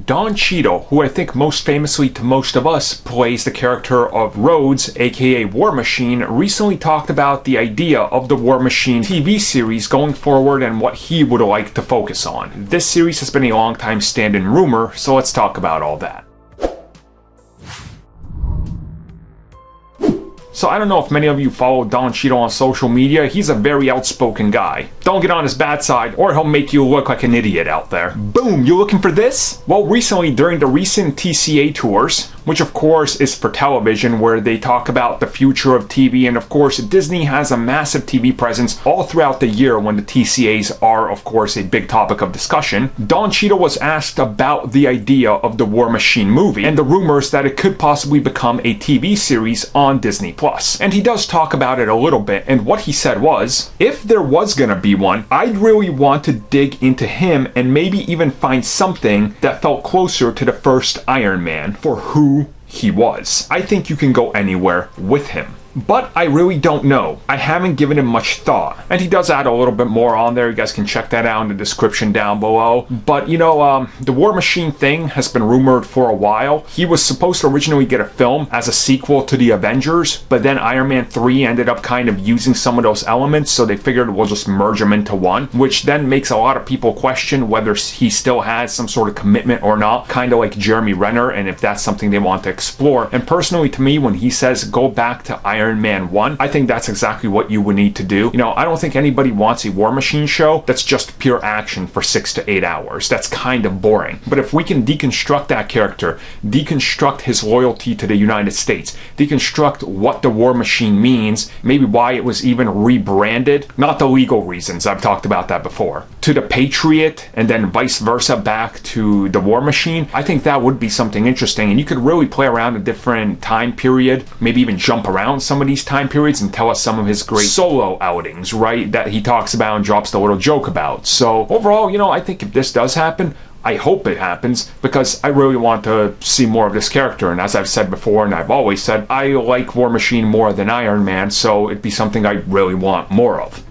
Don Cheadle, who I think most famously to most of us plays the character of Rhodes, aka War Machine, recently talked about the idea of the War Machine TV series going forward and what he would like to focus on. This series has been a long time stand-in rumor, so let's talk about all that. So I don't know if many of you follow Don Cheadle on social media. He's a very outspoken guy. Don't get on his bad side or he'll make you look like an idiot out there. Boom, you looking for this? Well, recently during the recent TCA tours, which of course is for television, where they talk about the future of TV, and of course Disney has a massive TV presence all throughout the year when the TCAs are of course a big topic of discussion. Don Cheadle was asked about the idea of the War Machine movie and the rumors that it could possibly become a TV series on Disney+. And he does talk about it a little bit, and what he said was, if there was gonna be one, I'd really want to dig into him and maybe even find something that felt closer to the first Iron Man for who he was. I think you can go anywhere with him. But I really don't know. I haven't given him much thought. And he does add a little bit more on there. You guys can check that out in the description down below. But you know, the War Machine thing has been rumored for a while. He was supposed to originally get a film as a sequel to the Avengers, but then Iron Man 3 ended up kind of using some of those elements, so they figured we'll just merge them into one, which then makes a lot of people question whether he still has some sort of commitment or not, kind of like Jeremy Renner, and if that's something they want to explore. And personally, to me, when he says go back to Iron Man 1, I think that's exactly what you would need to do. You know, I don't think anybody wants a War Machine show that's just pure action for 6 to 8 hours. That's kind of boring. But if we can deconstruct that character, deconstruct his loyalty to the United States, deconstruct what the War Machine means, maybe why it was even rebranded, not the legal reasons, I've talked about that before, to the Patriot, and then vice versa back to the War Machine, I think that would be something interesting. And you could really play around a different time period, maybe even jump around some of these time periods and tell us some of his great solo outings, right, that he talks about and drops the little joke about. So overall, you know, I think if this does happen, I hope it happens, because I really want to see more of this character. And as I've said before, and I've always said, I like War Machine more than Iron Man, so it'd be something I really want more of.